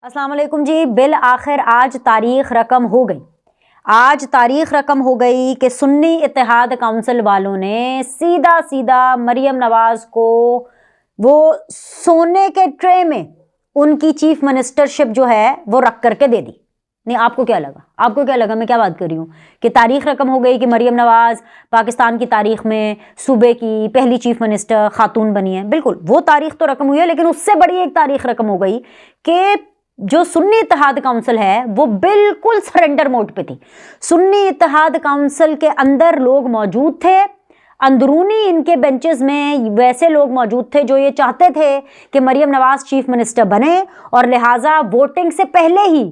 अस्सलाम वालेकुम जी। बिल आखिर आज तारीख रकम हो गई। आज तारीख रकम हो गई कि सुन्नी इत्तेहाद काउंसिल वालों ने सीधा सीधा मरियम नवाज को वो सोने के ट्रे में उनकी चीफ मिनिस्टरशिप जो है वो रख करके दे दी। नहीं, आपको क्या लगा? आपको क्या लगा मैं क्या बात कर रही हूँ कि तारीख रकम हो गई कि मरियम नवाज पाकिस्तान की तारीख में सूबे की पहली चीफ मिनिस्टर खातून बनी है। बिल्कुल, वो तारीख तो रकम हुई है, लेकिन उससे बड़ी एक तारीख रकम हो गई कि जो सुन्नी इत्तेहाद काउंसिल है वो बिल्कुल सरेंडर मोड पे थी। सुन्नी इत्तेहाद काउंसिल के अंदर लोग मौजूद थे, अंदरूनी इनके बेंचेस में वैसे लोग मौजूद थे जो ये चाहते थे कि मरियम नवाज चीफ मिनिस्टर बने, और लिहाजा वोटिंग से पहले ही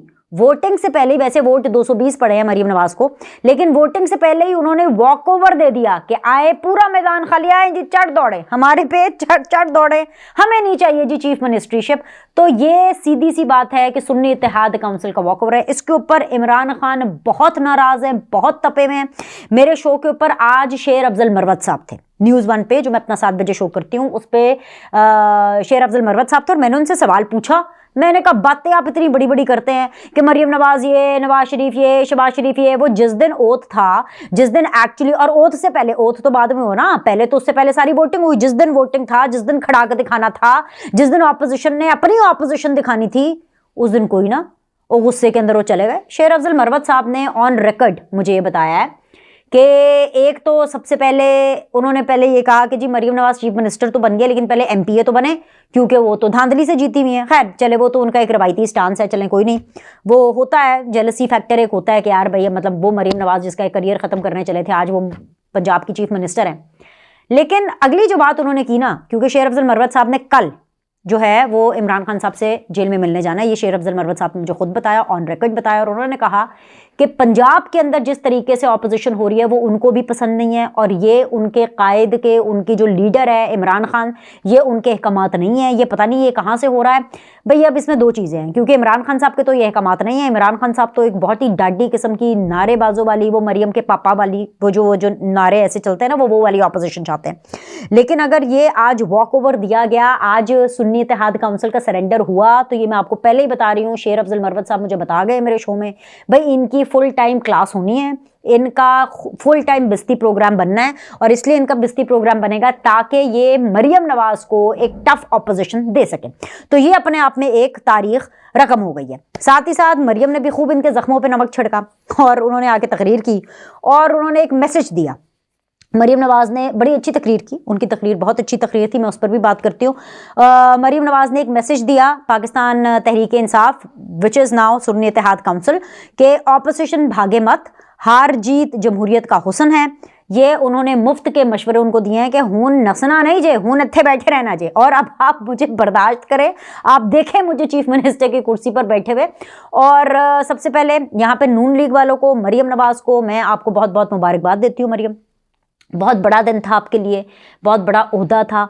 वैसे वोट 220 पड़े हैं मरियम नवाज को, लेकिन वोटिंग से पहले ही उन्होंने वॉक ओवर दे दिया कि आए पूरा मैदान खाली, आए जी, चढ़ दौड़े हमारे पे, चढ़ दौड़े, हमें नहीं चाहिए जी चीफ मिनिस्ट्रीशिप। तो ये सीधी सी बात है कि सुन्नी इत्तेहाद काउंसिल का वॉक ओवर है। इसके ऊपर इमरान खान बहुत नाराज है, बहुत तपे में हैं। मेरे शो के ऊपर आज शेर अफजल मरवत साहब थे न्यूज़ 1 पे, जो मैं अपना 7 बजे शो करती हूँ, उस पर शेर अफजल मरवत साहब थे, और मैंने उनसे सवाल पूछा। मैंने कहा बातें आप इतनी बड़ी बड़ी करते हैं कि मरियम नवाज ये, नवाज शरीफ ये, शहबाज शरीफ ये, वो जिस दिन ओथ था, जिस दिन एक्चुअली, और ओथ से पहले, ओथ तो बाद में हो ना, पहले तो उससे पहले सारी वोटिंग हुई। जिस दिन वोटिंग था, जिस दिन खड़ा कर दिखाना था, जिस दिन ऑपोजिशन ने अपनी ऑपोजिशन दिखानी थी, उस दिन कोई ना, वो गुस्से के अंदर वो चले गए। शेर अफजल मरवत साहब ने ऑन रिकॉर्ड मुझे ये बताया है कि एक तो सबसे पहले उन्होंने पहले ये कहा कि जी मरियम नवाज चीफ मिनिस्टर तो बन गया, लेकिन पहले एमपीए तो बने, क्योंकि वो तो धांधली से जीती हुई है। खैर चले, वो तो उनका एक रवायती स्टांस है, चलें कोई नहीं, वो होता है, जेलसी फैक्टर एक होता है कि यार भैया, मतलब वो मरियम नवाज जिसका एक करियर खत्म करने चले थे, आज वो पंजाब की चीफ मिनिस्टर हैं। लेकिन अगली जो बात उन्होंने की ना, क्योंकि शेर अफजल मरवत साहब ने कल जो है वो इमरान खान साहब से जेल में मिलने जाना है, ये शेर अफजल मरवत साहब ने मुझे खुद बताया, ऑन रिकॉर्ड बताया, और उन्होंने कहा कि पंजाब के अंदर जिस तरीके से ऑपोजिशन हो रही है वो उनको भी पसंद नहीं है, और ये उनके कायद के, उनकी जो लीडर है इमरान खान, ये उनके अहकामात नहीं है, ये पता नहीं ये कहाँ से हो रहा है। भाई अब इसमें दो चीज़ें हैं, क्योंकि इमरान खान साहब के तो ये अहकामात नहीं है। इमरान खान साहब तो एक बहुत ही डाडी किस्म की नारेबाजों वाली, वो मरियम के पापा वाली, वो जो नारे ऐसे चलते हैं ना, वो वाली ऑपोजिशन चाहते हैं। लेकिन अगर ये आज वॉक ओवर दिया गया, आज सुन्नी इत्तेहाद काउंसिल का सरेंडर हुआ, तो ये मैं आपको पहले ही बता रही हूँ, शेर अफजल मरवत साहब मुझे बता गए मेरे शो में, भाई इनकी फुल टाइम क्लास होनी है, इनका फुल टाइम बिस्ती प्रोग्राम बनना है, और इसलिए इनका बिस्ती प्रोग्राम बनेगा ताकि ये मरियम नवाज को एक टफ ऑपोजिशन दे सके। तो ये अपने आप में एक तारीख रकम हो गई है। साथ ही साथ मरियम ने भी खूब इनके जख्मों पे नमक छिड़का, और उन्होंने आके तकरीर की, और उन्होंने एक मैसेज दिया। मरियम नवाज ने बड़ी अच्छी तकरीर की, उनकी तकरीर बहुत अच्छी तकरीर थी, मैं उस पर भी बात करती हूँ। मरियम नवाज ने एक मैसेज दिया Pakistan Tehreek Insaf, which is now Sunni Ittehad council, के ऑपोजिशन भागे मत, हार जीत जमहूरियत का हुस्न है। ये उन्होंने मुफ्त के मशवरे उनको दिए हैं कि हून नसना नहीं जे, हून इत्थे बैठे रहना जे, और अब आप मुझे बर्दाश्त करें, आप देखें मुझे चीफ मिनिस्टर की कुर्सी पर बैठे हुए। और सबसे पहले यहाँ पे नून लीग वालों को, मरियम नवाज को मैं आपको बहुत बहुत मुबारकबाद देती हूँ। मरियम, बहुत बड़ा दिन था आपके लिए, बहुत बड़ा ओहदा था,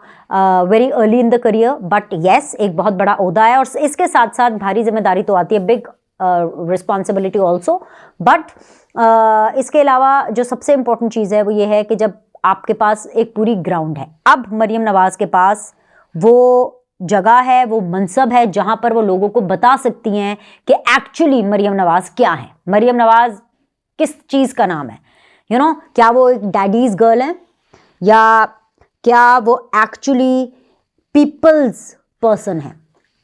very early in the career, but yes एक बहुत बड़ा ओहदा है, और इसके साथ साथ भारी जिम्मेदारी तो आती है, बिग रिस्पॉन्सिबिलिटी ऑल्सो। बट इसके अलावा जो सबसे इम्पोर्टेंट चीज़ है वो ये है कि जब आपके पास एक पूरी ग्राउंड है, अब मरियम नवाज के पास वो जगह है, वो मनसब है, जहाँ पर वो लोगों को बता सकती हैं कि एक्चुअली मरियम नवाज क्या है, मरियम नवाज किस चीज़ का नाम है। यू नो, क्या वो एक डैडीज गर्ल है, या क्या वो एक्चुअली पीपल्स पर्सन है,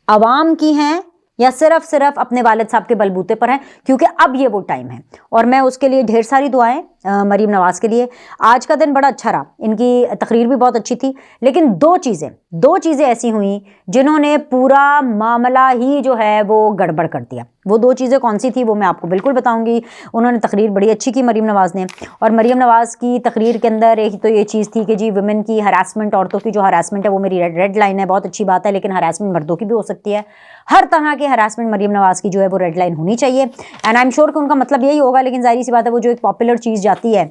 अवाम की हैं, या सिर्फ अपने वालिद साहब के बलबूते पर हैं। क्योंकि अब ये वो टाइम है, और मैं उसके लिए ढेर सारी दुआएं मरियम नवाज के लिए। आज का दिन बड़ा अच्छा रहा, इनकी तकरीर भी बहुत अच्छी थी, लेकिन दो चीज़ें ऐसी हुई जिन्होंने पूरा मामला ही जो है वो गड़बड़ कर दिया। वो दो चीज़ें कौन सी थी वो मैं आपको बिल्कुल बताऊंगी। उन्होंने तकरीर बड़ी अच्छी की मरियम नवाज ने, और मरियम नवाज की तकरीर के अंदर एक तो ये चीज़ थी कि जी वुमेन की हरासमेंट, औरतों की जो हरासमेंट है वो मेरी रेड लाइन है, बहुत अच्छी बात है, लेकिन हरासमेंट मर्दों की भी हो सकती है। हर तरह की हरासमेंट मरियम नवाज की जो है वो रेड लाइन होनी चाहिए, एंड आई एम श्योर कि उनका मतलब यही होगा। लेकिन जाहिर सी बात है, वो जो एक पॉपुलर चीज़ जाती है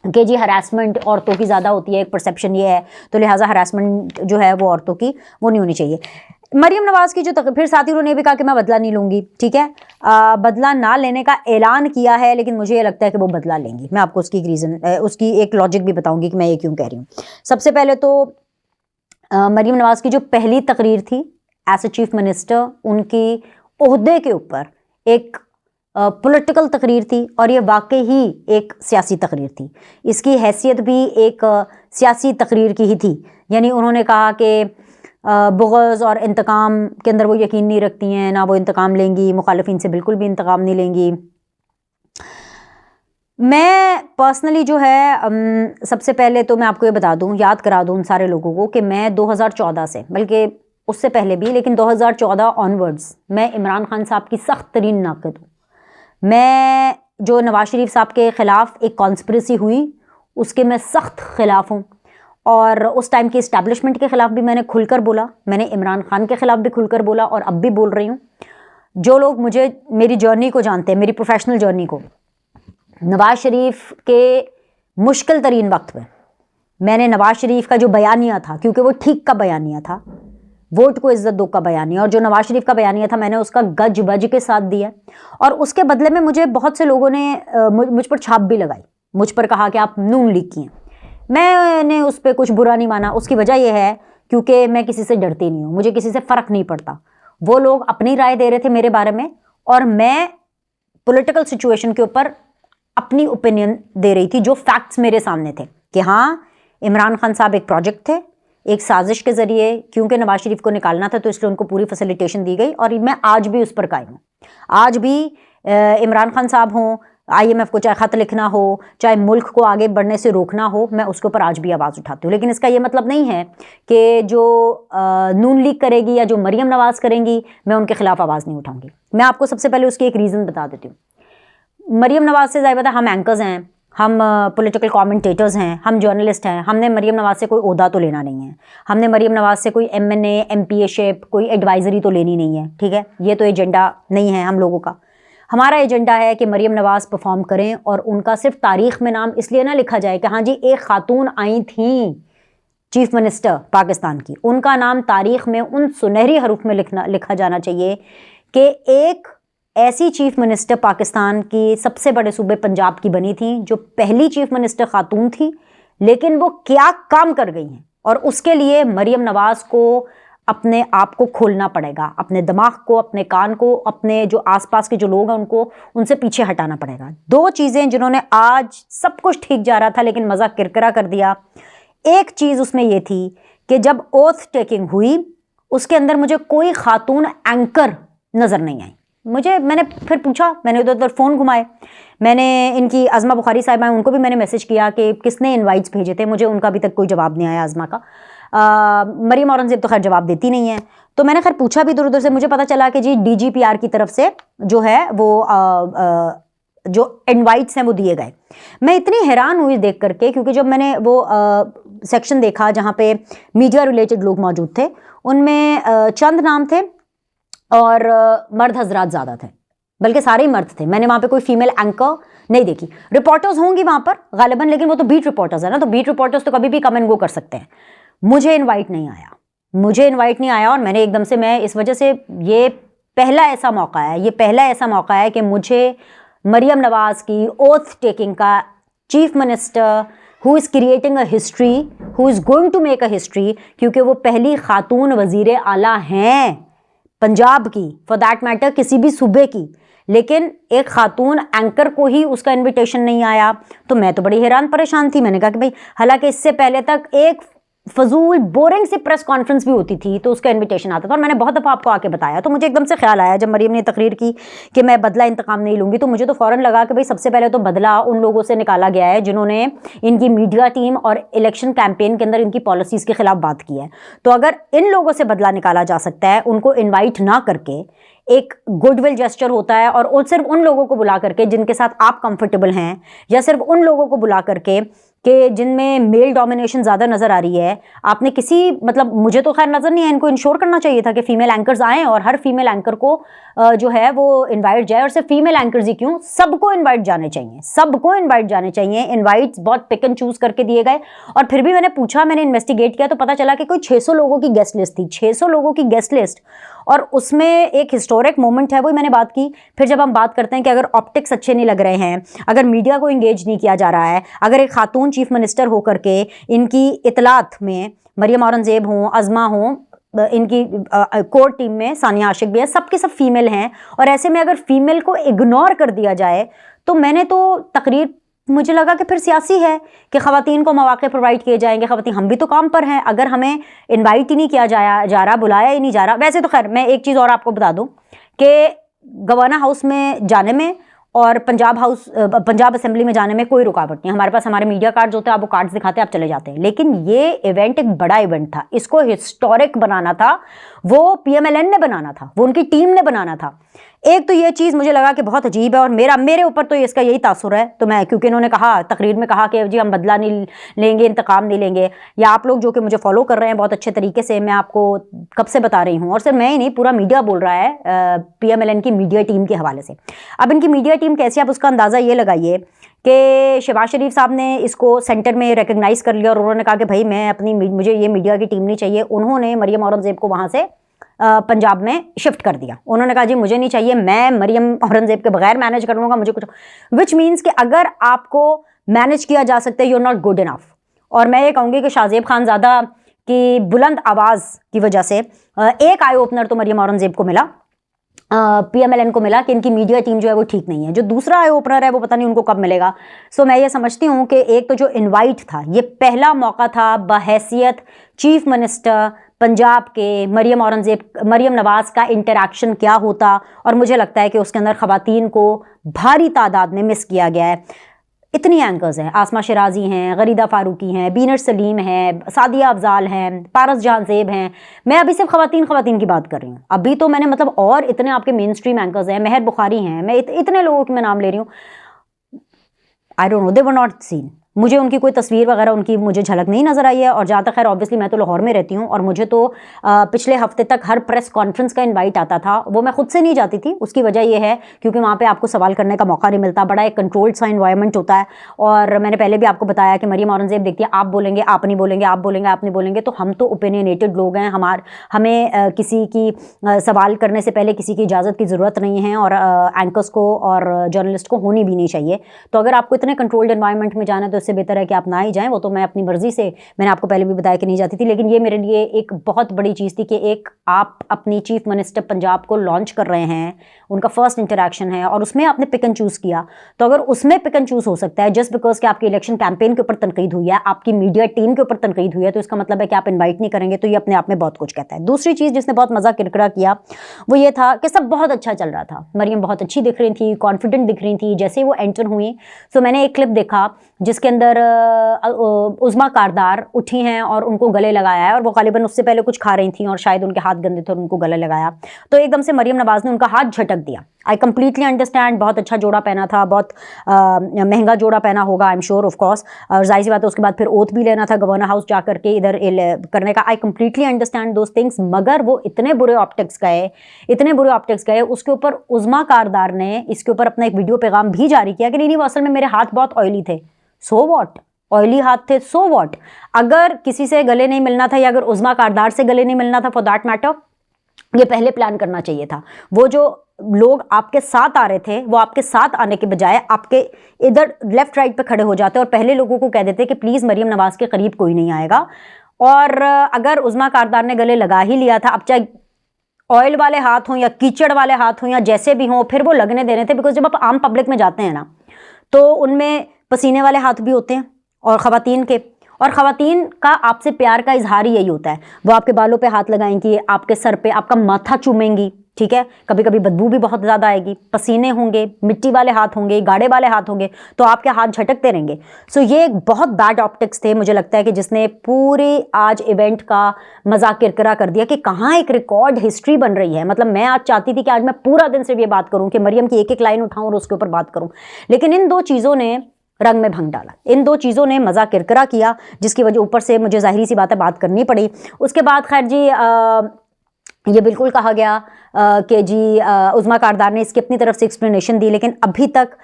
कि जी हरासमेंट औरतों की ज़्यादा होती है, एक परसेप्शन ये है, तो लिहाजा हरासमेंट जो है वो औरतों की वो नहीं होनी चाहिए। मरियम नवाज की जो फिर साथ ही उन्होंने भी कहा कि मैं बदला नहीं लूँगी, ठीक है, बदला ना लेने का ऐलान किया है, लेकिन मुझे ये लगता है कि वो बदला लेंगी। मैं आपको उसकी रीज़न, उसकी एक लॉजिक भी बताऊंगी कि मैं ये क्यों कह रही हूँ। सबसे पहले तो मरियम नवाज की जो पहली तकरीर थी एज ए चीफ मिनिस्टर, उनकी ओहदे के ऊपर एक पॉलिटिकल तकरीर थी और ये वाकई ही एक सियासी तकरीर थी। इसकी हैसियत भी एक सियासी तकरीर की ही थी। यानी उन्होंने कहा कि बुग़्ज़ और इंतकाम के अंदर वो यकीन नहीं रखती हैं, ना वो इंतकाम लेंगी, मुखालिफिन से बिल्कुल भी इंतकाम नहीं लेंगी। मैं पर्सनली जो है सबसे पहले तो मैं आपको ये बता दूं, याद करा दूं उन सारे लोगों को कि मैं 2014 से, बल्कि उससे पहले भी, लेकिन 2014 ऑनवर्ड्स मैं इमरान खान साहब की सख्त तरीन नाक़िद हूँ। मैं जो नवाज शरीफ साहब के ख़िलाफ़ एक कॉन्स्पिरेसी हुई उसके मैं सख्त ख़िलाफ़ हूँ, और उस टाइम की इस्टेब्लिशमेंट के ख़िलाफ़ भी मैंने खुलकर बोला, मैंने इमरान खान के ख़िलाफ़ भी खुलकर बोला और अब भी बोल रही हूँ। जो लोग मुझे, मेरी जर्नी को जानते हैं, मेरी प्रोफेशनल जर्नी को, नवाज शरीफ के मुश्किल तरीन वक्त में मैंने नवाज शरीफ का जो बयानिया था, क्योंकि वो ठीक का बयानिया था, वोट को इज्जत दो का बयानिया, और जो नवाज शरीफ का बयानिया था मैंने उसका गज बज के साथ दिया। और उसके बदले में मुझे बहुत से लोगों ने मुझ पर छाप भी लगाई, मुझ पर कहा कि आप नून लीग की हैं। मैंने उस पर कुछ बुरा नहीं माना। उसकी वजह यह है क्योंकि मैं किसी से डरती नहीं हूँ, मुझे किसी से फ़र्क नहीं पड़ता। वो लोग अपनी राय दे रहे थे मेरे बारे में और मैं पॉलिटिकल सिचुएशन के ऊपर अपनी ओपिनियन दे रही थी, जो फैक्ट्स मेरे सामने थे कि हाँ, इमरान खान साहब एक प्रोजेक्ट थे, एक साजिश के ज़रिए, क्योंकि नवाज शरीफ को निकालना था तो इसलिए उनको पूरी फैसिलिटेशन दी गई। और मैं आज भी उस पर कायम हूँ। आज भी इमरान खान साहब हों, IMF को चाहे ख़त लिखना हो, चाहे मुल्क को आगे बढ़ने से रोकना हो, मैं उसके ऊपर आज भी आवाज़ उठाती हूँ। लेकिन इसका ये मतलब नहीं है कि जो नून लीग करेगी या जो मरियम नवाज़ करेंगी मैं उनके ख़िलाफ़ आवाज़ नहीं उठाऊँगी। मैं आपको सबसे पहले उसकी एक रीज़न बता देती हूँ। मरियम नवाज़ से ज़ाहिर बात है, हम एंकर्स हैं, हम पॉलिटिकल कमेंटेटर्स हैं, हम जर्नलिस्ट हैं। हमने मरियम नवाज़ से कोई ओहदा तो लेना नहीं है, हमने मरियम नवाज़ से कोई MNA MPA शेप, कोई एडवाइज़री तो लेनी नहीं है, ठीक है। ये तो एजेंडा नहीं है हम लोगों का। हमारा एजेंडा है कि मरियम नवाज़ परफॉर्म करें और उनका सिर्फ तारीख़ में नाम इसलिए ना लिखा जाए कि हाँ जी एक खातून आई थी चीफ मिनिस्टर पाकिस्तान की, उनका नाम तारीख़ में उन सुनहरी हरूफ में लिखा जाना चाहिए कि एक ऐसी चीफ मिनिस्टर पाकिस्तान की सबसे बड़े सूबे पंजाब की बनी थी, जो पहली चीफ मिनिस्टर खातून थी, लेकिन वो क्या काम कर गई हैं। और उसके लिए मरियम नवाज़ को अपने आप को खोलना पड़ेगा, अपने दिमाग को, अपने कान को, अपने जो आसपास के जो लोग हैं उनको, उनसे पीछे हटाना पड़ेगा। दो चीज़ें जिन्होंने आज सब कुछ ठीक जा रहा था लेकिन मज़ा किरकिरा कर दिया। एक चीज़ उसमें ये थी कि जब ओथ टेकिंग हुई उसके अंदर मुझे कोई खातून एंकर नज़र नहीं आई। मैंने फिर पूछा, मैंने उधर उधर फ़ोन घुमाए, मैंने इनकी आज़मा बुखारी साहिबा, उनको भी मैंने मैसेज किया कि किसने इनवाइट्स भेजे थे, मुझे उनका अभी तक कोई जवाब नहीं आया आज़मा का। मरियम औरंगज़ेब तो खैर जवाब देती नहीं है, तो मैंने खैर पूछा भी इधर उधर से। मुझे पता चला कि जी DGPR की तरफ से जो है वो जो इनवाइट्स हैं वो दिए गए। मैं इतनी हैरान हुई देख करके, क्योंकि जब मैंने वो सेक्शन देखा जहाँ पे मीडिया रिलेटेड लोग मौजूद थे, उनमें चंद नाम थे और मर्द हजरात ज़्यादा थे, बल्कि सारे ही मर्द थे। मैंने वहाँ पे कोई फीमेल एंकर नहीं देखी। रिपोर्टर्स होंगी वहाँ पर गालिबन, लेकिन वो तो बीट रिपोर्टर्स है ना, तो बीट रिपोर्टर्स तो कभी भी कम एंड गो कर सकते हैं। मुझे इनवाइट नहीं आया, और मैंने एकदम से, मैं इस वजह से, ये पहला ऐसा मौका है कि मुझे मरियम नवाज़ की ओथ टेकिंग का, chief minister who is creating a history, who is going to make a history, क्योंकि वो पहली खातून वज़ीर आला हैं पंजाब की, फॉर दैट मैटर किसी भी सूबे की, लेकिन एक खातून एंकर को ही उसका इनविटेशन नहीं आया। तो मैं तो बड़ी हैरान परेशान थी। मैंने कहा कि भाई, हालांकि इससे पहले तक एक फजूल बोरिंग सी प्रेस कॉन्फ्रेंस भी होती थी तो उसका इनविटेशन आता था, और मैंने बहुत दफ़ा आपको आके बताया। तो मुझे एकदम से ख्याल आया जब मरियम ने तकरीर की कि मैं बदला इंतकाम नहीं लूँगी, तो मुझे तो फ़ौरन लगा कि भाई सबसे पहले तो बदला उन लोगों से निकाला गया है जिन्होंने इनकी मीडिया टीम और इलेक्शन कैंपेन के अंदर इनकी पॉलिसीज़ के खिलाफ बात की है। तो अगर इन लोगों से बदला निकाला जा सकता है उनको इन्वाइट ना करके, एक गुडविल जेस्चर होता है, और सिर्फ उन लोगों को बुला करके जिनके साथ आप कंफर्टेबल हैं, या सिर्फ उन लोगों को बुला करके कि जिनमें मेल डोमिनेशन ज़्यादा नज़र आ रही है। आपने किसी, मतलब मुझे तो खैर नज़र नहीं है, इनको इंश्योर करना चाहिए था कि फ़ीमेल एंकर्स आएँ और हर फीमेल एंकर को जो है वो इनवाइट जाए, और सिर्फ फीमेल एंकर्स ही क्यों, सबको इनवाइट जाने चाहिए। इनवाइट्स बहुत पिक एंड चूज़ करके दिए गए। और फिर भी मैंने पूछा, मैंने इन्वेस्टिगेट किया तो पता चला कि कोई 600 लोगों की गेस्ट लिस्ट थी, 600 लोगों की गेस्ट लिस्ट, और उसमें एक हिस्टोरिक मोमेंट है, वही मैंने बात की। फिर जब हम बात करते हैं कि अगर ऑप्टिक्स अच्छे नहीं लग रहे हैं, अगर मीडिया को इंगेज नहीं किया जा रहा है, अगर एक खातून चीफ मिनिस्टर होकर के इनकी इतलात में मरियम औरंगज़ेब हों, अज़मा हों, इनकी कोर टीम में सानिया आशिक भी है, सबके सब फीमेल हैं। और ऐसे में अगर फीमेल को इग्नोर कर दिया जाए तो मैंने तो तकरीर मुझे लगा कि फिर सियासी है कि ख़वातीन को मौक़े प्रोवाइड किए जाएंगे। ख़वातीन हम भी तो काम पर हैं, अगर हमें इनवाइट ही नहीं किया जा रहा, बुलाया ही नहीं जा रहा। वैसे तो खैर मैं एक चीज़ और आपको बता दूं कि गवर्नर हाउस में जाने में और पंजाब असेंबली में जाने में कोई रुकावट नहीं। हमारे पास हमारे मीडिया कार्ड्स होते हैं, आप वो कार्ड्स दिखाते हैं, आप चले जाते हैं। लेकिन ये इवेंट एक बड़ा इवेंट था, इसको हिस्टोरिक बनाना था, वो PMLN ने बनाना था, वो उनकी टीम ने बनाना था। एक तो ये चीज़ मुझे लगा कि बहुत अजीब है और मेरे ऊपर तो इसका यही तासुर है। तो मैं, क्योंकि इन्होंने कहा तकरीर में कहा कि जी हम बदला नहीं लेंगे, इंतकाम नहीं लेंगे, या आप लोग जो कि मुझे फॉलो कर रहे हैं बहुत अच्छे तरीके से, मैं आपको कब से बता रही हूँ, और सिर्फ मैं ही नहीं पूरा मीडिया बोल रहा है PMLN की मीडिया टीम के हवाले से। अब इनकी मीडिया टीम कैसी, आप उसका अंदाज़ा ये लगाइए कि शहबाज शरीफ साहब ने इसको सेंटर में रिकग्नाइज़ कर लिया और उन्होंने कहा कि भाई मुझे ये मीडिया की टीम नहीं चाहिए। उन्होंने मरियम औरंगज़ेब को वहाँ से पंजाब में शिफ्ट कर दिया। उन्होंने कहा जी मुझे नहीं चाहिए, मैं मरियम औरंगज़ेब के बगैर मैनेज कर लूँगा, मुझे कुछ, विच मीन्स कि अगर आपको मैनेज किया जा सकता है, you are not good enough. और मैं ये कहूँगी कि शाहज़ेब खानज़ादा की बुलंद आवाज़ की वजह से एक आई ओपनर तो मरियम औरंगज़ेब को मिला, PMLN को मिला कि इनकी मीडिया टीम जो है वो ठीक नहीं है। जो दूसरा आई ओपनर है वो पता नहीं उनको कब मिलेगा। सो मैं ये समझती हूँ कि एक तो जो इनवाइट था, ये पहला मौका था बहैसियत चीफ मिनिस्टर पंजाब के मरियम नवाज़ का इंटरेक्शन क्या होता, और मुझे लगता है कि उसके अंदर ख़वातीन को भारी तादाद में मिस किया गया है। इतनी एंकर्स हैं, आसमा शिराजी हैं, गरीदा फारूकी हैं, बीनर सलीम हैं, सादिया अफजाल हैं, पारस जहां ज़ेब हैं। मैं अभी सिर्फ ख़वातीन की बात कर रही हूँ। अभी तो मैंने मतलब और इतने आपके मेन स्ट्रीम एंकर्स हैं, महर बुखारी हैं, मैं इतने लोगों के मैं नाम ले रही हूँ। I don't know, they were not seen. मुझे उनकी कोई तस्वीर वगैरह उनकी मुझे झलक नहीं नज़र आई है। और जहाँ तक खैर ऑब्वियसली मैं तो लाहौर में रहती हूँ और मुझे तो पिछले हफ्ते तक हर प्रेस कॉन्फ्रेंस का इनवाइट आता था, वो मैं खुद से नहीं जाती थी। उसकी वजह ये है क्योंकि वहाँ पे आपको सवाल करने का मौका नहीं मिलता, बड़ा एक कंट्रोल्ड सा इन्वायरमेंट होता है। और मैंने पहले भी आपको बताया कि मरियम औरंगज़ेब देखती है, आप बोलेंगे आप नहीं बोलेंगे, आप बोलेंगे आप नहीं बोलेंगे, तो हम तो ओपिनियनेटेड लोग हैं, हमें किसी की सवाल करने से पहले किसी की इजाज़त की ज़रूरत नहीं है, और एंकर्स को और जर्नलिस्ट को होनी भी नहीं चाहिए। तो अगर आपको इतने कंट्रोल्ड इन्वायरमेंट में जाना है तो इससे बेहतर है कि आप ना ही जाएं। वो तो मैं अपनी मर्जी से, मैंने आपको पहले भी बताया कि नहीं जाती थी, लेकिन ये मेरे लिए एक बहुत बड़ी चीज़ थी कि एक आप अपनी चीफ मिनिस्टर पंजाब को लॉन्च कर रहे हैं, उनका फर्स्ट इंटरेक्शन है और उसमें आपने पिक एंड चूज़ किया। तो अगर उसमें पिक एंड चूज़ हो सकता है जस्ट बिकॉज कि आपकी इलेक्शन कैंपेन के ऊपर तनकीद हुई है, आपकी मीडिया टीम के ऊपर तनकीद हुई है, तो इसका मतलब है कि आप इन्वाइट नहीं करेंगे। तो ये अपने आप में बहुत कुछ कहता है। दूसरी चीज़ जिसने बहुत मज़ा किरकिरा किया वो ये था कि सब बहुत अच्छा चल रहा था, मरियम बहुत अच्छी दिख रही थी, कॉन्फिडेंट दिख रही थी। जैसे वो एंटर हुई तो मैंने एक क्लिप देखा जिसके अंदर उज़मा कारदार उठी हैं और उनको गले लगाया है, और वो गालिबन उससे पहले कुछ खा रही थी और शायद उनके हाथ गंदे थे और उनको गले लगाया। तो एकदम से मरियम नवाज़ ने उनका हाथ झटक दिया। आई कंप्लीटली अंडरस्टैंड, बहुत अच्छा जोड़ा पहना था, बहुत महंगा जोड़ा पहना होगा, I am sure of course, और जाहिर सी बात है उसके बाद फिर ओथ भी लेना था गवर्नर हाउस जा करके इधर करने का। I completely understand those things, मगर वो इतने बुरे ऑप्टिक्स गए उसके ऊपर उज़मा कारदार ने इसके ऊपर अपना एक वीडियो पैगाम भी जारी किया कि नहीं वो असल में मेरे हाथ बहुत ऑयली थे। सो वॉट, ऑयली हाथ थे, सो वॉट। अगर किसी से गले नहीं मिलना था या अगर उज़मा कारदार से गले नहीं मिलना था, फॉर दैट मैटर ये पहले प्लान करना चाहिए था। वो जो लोग आपके साथ आ रहे थे वो आपके साथ आने के बजाय आपके इधर लेफ्ट राइट पे खड़े हो जाते और पहले लोगों को कह देते कि प्लीज़ मरियम नवाज़ के करीब कोई नहीं आएगा। और अगर उज़मा कारदार ने गले लगा ही लिया था, अब चाहे ऑयल वाले हाथ हों या कीचड़ वाले हाथ हों या जैसे भी हों, फिर वो लगने देने थे। बिकॉज जब आप आम पब्लिक में जाते हैं ना तो उनमें पसीने वाले हाथ भी होते हैं और ख़वातीन का आपसे प्यार का इजहार ही यही होता है। वो आपके बालों पे हाथ लगाएंगी, आपके सर पे आपका माथा चूमेंगी, ठीक है, कभी कभी बदबू भी बहुत ज़्यादा आएगी, पसीने होंगे, मिट्टी वाले हाथ होंगे, गाढ़े वाले हाथ होंगे, तो आपके हाथ झटकते रहेंगे। सो ये एक बहुत बैड ऑप्टिक्स थे, मुझे लगता है कि जिसने पूरे आज इवेंट का मजाक किरकिरा कर दिया कि कहाँ एक रिकॉर्ड हिस्ट्री बन रही है। मतलब मैं आज चाहती थी कि आज मैं पूरा दिन सिर्फ ये बात करूँ कि मरियम की एक एक लाइन उठाऊँ और उसके ऊपर बात करूँ, लेकिन इन दो चीज़ों ने रंग में भंग डाला, इन दो चीज़ों ने मज़ा किरकिरा किया, जिसकी वजह ऊपर से मुझे जाहिर सी बात है बात करनी पड़ी। उसके बाद खैर जी ये बिल्कुल कहा गया कि जी उज़्मा कारदार ने इसकी अपनी तरफ से एक्सप्लेनेशन दी, लेकिन अभी तक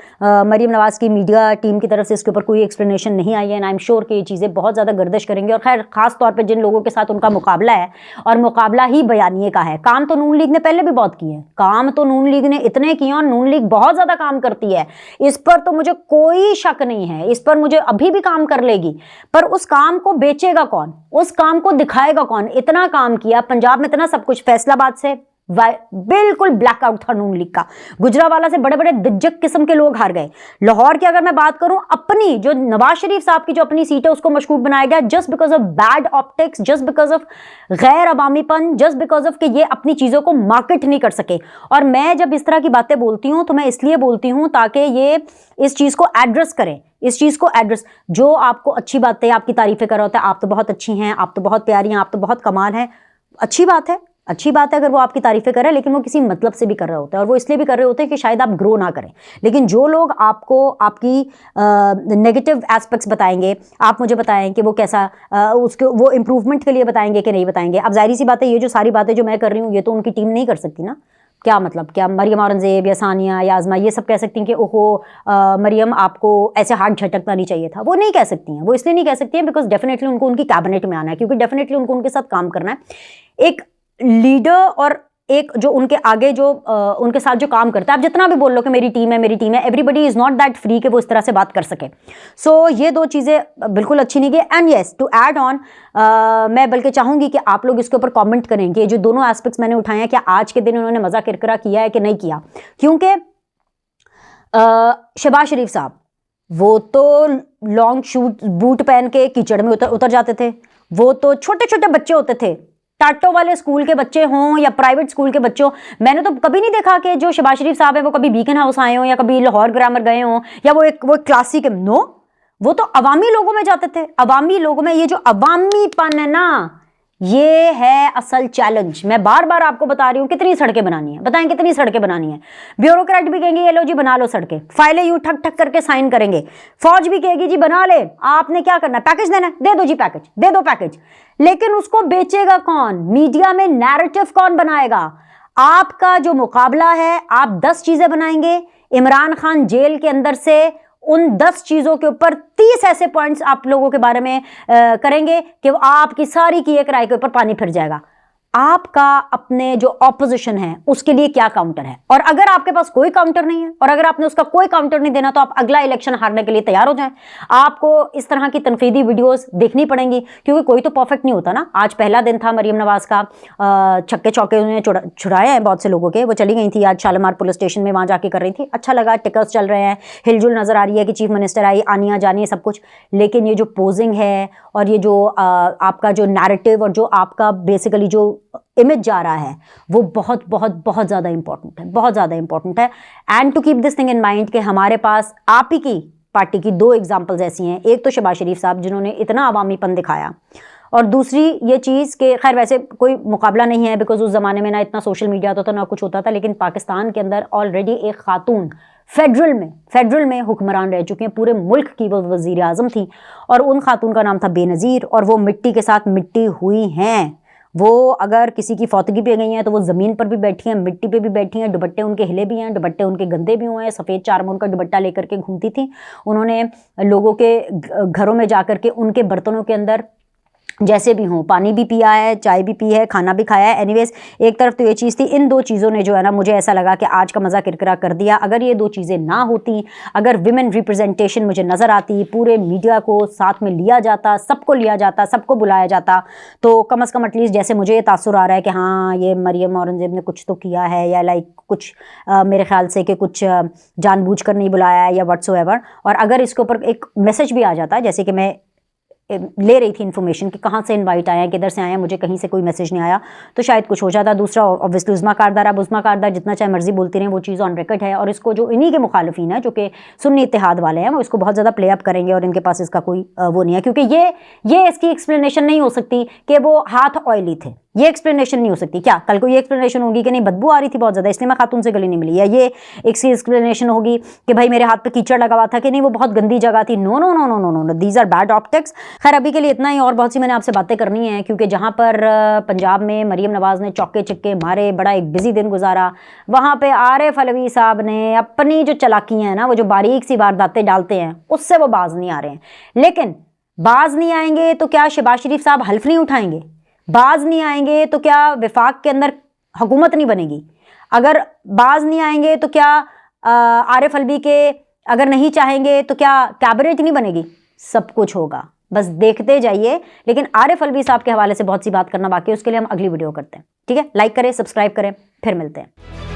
मरीम नवाज़ की मीडिया टीम की तरफ से इसके ऊपर कोई एक्सप्लेनेशन नहीं आई है। एंड आई एम श्योर कि ये चीज़ें बहुत ज़्यादा गर्दिश करेंगे। और खैर ख़ास तौर पर जिन लोगों के साथ उनका मुकाबला है, और मुकाबला ही बयानिए का है। काम तो नून लीग ने पहले भी बहुत किए हैं, काम तो नून लीग ने इतने किए, और नून लीग बहुत ज़्यादा काम करती है, इस पर तो मुझे कोई शक नहीं है, इस पर मुझे अभी भी काम कर लेगी। पर उस काम को बेचेगा कौन, उस काम को दिखाएगा कौन? इतना काम किया पंजाब में, इतना सब कुछ, फैसलाबाद से बिल्कुल ब्लैकआउट था नून लीग का, गुजरावाला से बड़े बड़े दिग्गज किस्म के लोग हार गए। लाहौर की अगर मैं बात करूं, अपनी जो नवाज शरीफ साहब की जो अपनी सीट है उसको मशकूक बनाया गया, just because of bad optics, just because of गैर अवामीपन, जस्ट बिकॉज ऑफ कि ये अपनी चीजों को मार्केट नहीं कर सके। और मैं जब इस तरह की बातें बोलती हूं तो मैं इसलिए बोलती हूं ताकि ये इस चीज को एड्रेस करें, इस चीज को एड्रेस। जो आपको अच्छी बातें, आपकी तारीफें कर रहा होता है, आप तो बहुत अच्छी हैं, आप तो बहुत प्यारी हैं, आप तो बहुत कमाल हैं, अच्छी बात है, अच्छी बात है अगर वो आपकी तारीफें कर रहे हैं, लेकिन वो किसी मतलब से भी कर रहे होते हैं, और वो इसलिए भी कर रहे होते हैं कि शायद आप ग्रो ना करें। लेकिन जो लोग आपको आपकी नेगेटिव एस्पेक्ट्स बताएंगे, आप मुझे बताएं कि वो कैसा उसके वो इम्प्रूवमेंट के लिए बताएंगे कि नहीं बताएंगे। अब जाहिर सी बात है, ये जो सारी बातें जो मैं कर रही हूँ, ये तो उनकी टीम नहीं कर सकती ना। क्या मतलब, क्या मरियम औरंगजेब या सानिया या आज़मा ये सब कह सकती हैं कि ओहो मरियम आपको ऐसे हाथ झटकना नहीं चाहिए था? वो नहीं कह सकती हैं। वो इसलिए नहीं कह सकती हैं बिकॉज डेफिनेटली उनको उनकी कैबिनेट में आना है, क्योंकि डेफिनेटली उनको उनके साथ काम करना है। एक लीडर और एक जो उनके आगे जो उनके साथ जो काम करता है, आप जितना भी बोल लो कि मेरी टीम है, मेरी टीम है, everybody is not that free कि वो इस तरह से बात कर सके। सो ये दो चीज़ें बिल्कुल अच्छी नहीं गई। And yes, to add on, मैं बल्कि चाहूंगी कि आप लोग इसके ऊपर कमेंट करेंगे, जो दोनों एस्पेक्ट्स मैंने उठाए हैं, क्या आज के दिन उन्होंने मजा किरकिरा किया है कि नहीं किया। क्योंकि शहबाज शरीफ साहब वो तो लॉन्ग शूट बूट पहन के कीचड़ में उतर जाते थे, वो तो छोटे छोटे बच्चे होते थे, टाटो वाले स्कूल के बच्चे हों या प्राइवेट स्कूल के बच्चों। मैंने तो कभी नहीं देखा कि जो शहबाज शरीफ साहब है वो कभी बीकन हाउस आए हों या कभी लाहौर ग्रामर गए हों या वो एक क्लासिक, नो, वो तो अवामी लोगों में जाते थे, अवामी लोगों में। ये जो अवामीपन है ना, ये है असल चैलेंज। मैं बार बार आपको बता रही हूँ, कितनी सड़कें बनानी है, बताएं कितनी सड़कें बनानी है। ब्यूरोक्रेट भी कहेंगे ये लो जी बना लो सड़कें, फाइलें यूं ठक ठक करके साइन करेंगे। फौज भी कहेगी जी बना ले, आपने क्या करना है, पैकेज देना है, दे दो जी पैकेज, दे दो पैकेज। लेकिन उसको बेचेगा कौन? मीडिया में नैरेटिव कौन बनाएगा? आपका जो मुकाबला है, आप 10 चीजें बनाएंगे, इमरान खान जेल के अंदर से उन 10 चीजों के ऊपर 30 ऐसे पॉइंट्स आप लोगों के बारे में करेंगे कि वो आपकी सारी की एक राय के ऊपर पानी फिर जाएगा। आपका अपने जो ऑपोजिशन है उसके लिए क्या काउंटर है? और अगर आपके पास कोई काउंटर नहीं है और अगर आपने उसका कोई काउंटर नहीं देना, तो आप अगला इलेक्शन हारने के लिए तैयार हो जाएं। आपको इस तरह की तनकीदी वीडियोस देखनी पड़ेंगी, क्योंकि कोई तो परफेक्ट नहीं होता ना। आज पहला दिन था मरियम नवाज का, छक्के चौके उन्होंने छुड़ाए हैं बहुत से लोगों के। वो चली गई थी आज शालीमार पुलिस स्टेशन में, वहां जाके कर रही थी, अच्छा लगा, टिकट्स चल रहे हैं, हिलजुल नजर आ रही है कि चीफ मिनिस्टर आई, आनिया जानिए सब कुछ। लेकिन ये जो पोजिंग है और ये जो आपका जो नैरेटिव और जो आपका बेसिकली जो इमेज जा रहा है, वो बहुत बहुत बहुत ज़्यादा इंपॉर्टेंट है, बहुत ज़्यादा इंपॉर्टेंट है। And to keep this thing in mind कि हमारे पास आप ही की पार्टी की 2 एग्जाम्पल्स ऐसी हैं। एक तो शहबाज शरीफ साहब जिन्होंने इतना अवामीपन दिखाया, और दूसरी ये चीज़ कि खैर वैसे कोई मुकाबला नहीं है बिकॉज उस ज़माने में ना इतना सोशल मीडिया होता था ना कुछ होता था, लेकिन पाकिस्तान के अंदर ऑलरेडी एक खातून फेडरल में हुक्मरान रह चुकी हैं, पूरे मुल्क की वो वज़ीर आज़म थी, और उन खातून का नाम था बेनज़ीर, और वो मिट्टी के साथ मिट्टी हुई हैं। वो अगर किसी की फौतगी पे गई हैं तो वो ज़मीन पर भी बैठी हैं, मिट्टी पे भी बैठी हैं, दुपट्टे उनके हिले भी हैं, दुपट्टे उनके गंदे भी हुए हैं, सफ़ेद चारमोन का दुपट्टा लेकर के घूमती थी। उन्होंने लोगों के घरों में जाकर के उनके बर्तनों के अंदर जैसे भी हों पानी भी पिया है, चाय भी पी है, खाना भी खाया है। एनीवेज, एक तरफ तो ये चीज़ थी, इन 2 चीज़ों ने जो है ना, मुझे ऐसा लगा कि आज का मज़ा किरकिरा कर दिया। अगर ये 2 चीज़ें ना होती, अगर विमेन रिप्रेजेंटेशन मुझे नज़र आती, पूरे मीडिया को साथ में लिया जाता, सबको लिया जाता, सबको बुलाया जाता, तो कम अज़ कम एटलीस्ट जैसे मुझे ये तासुर आ रहा है कि हाँ ये मरियम औरंगजेब ने कुछ तो किया है, या लाइक कुछ मेरे ख्याल से कि कुछ जानबूझकर नहीं बुलाया है या व्हाट्सोएवर। और अगर इसके ऊपर एक मैसेज भी आ जाता, जैसे कि मैं ले रही थी इन्फॉर्मेशन कि कहाँ से इनवाइट आया, किधर से आया, मुझे कहीं से कोई मैसेज नहीं आया, तो शायद कुछ हो जाता। दूसरा ऑब्वियसली उज़्मा कारदार, अब उज़्मा कारदार जितना चाहे मर्जी बोलती रहे, वो चीज़ ऑन रिकॉर्ड है, और इसको जो इन्हीं के मुखालिफिन है जो कि सुन्नी इत्तेहाद वाले हैं, वो इसको बहुत ज़्यादा प्ले अप करेंगे, और इनके पास इसका कोई वो नहीं है, क्योंकि ये इसकी एक्सप्लेनेशन नहीं हो सकती कि वो हाथ ऑयली थे। ये एक्सप्लेनेशन नहीं हो सकती क्या? कल को ये एक्सप्लेनेशन होगी कि नहीं बदबू आ रही थी बहुत ज़्यादा इसलिए मैं खातून से गले नहीं मिली, या ये एक सी एक्सप्लेनेशन होगी कि भाई मेरे हाथ पे कीचड़ लगा हुआ था कि नहीं वो बहुत गंदी जगह थी। No no no no no no, these are bad optics. खैर अभी के लिए इतना ही, और बहुत सी मैंने आपसे बातें करनी है क्योंकि जहाँ पर पंजाब में मरीम नवाज़ ने चौके चक्के मारे, बड़ा एक बिजी दिन गुजारा, वहाँ पे आरिफ अलवी साहब ने अपनी जो चालाकियाँ हैं ना, वो जो बारीक सी वारदातें डालते हैं उससे वो बाज नहीं आ रहे हैं। लेकिन बाज नहीं आएंगे तो क्या शहबाज शरीफ साहब हल्फ नहीं उठाएंगे? बाज नहीं आएंगे तो क्या विफाक के अंदर हुकूमत नहीं बनेगी? अगर बाज नहीं आएंगे तो क्या आरिफ अलवी के अगर नहीं चाहेंगे तो क्या कैबिनेट नहीं बनेगी? सब कुछ होगा, बस देखते जाइए। लेकिन आरिफ अलवी साहब के हवाले से बहुत सी बात करना बाकी है, उसके लिए हम अगली वीडियो करते हैं। ठीक है, लाइक करें, सब्सक्राइब करें, फिर मिलते हैं।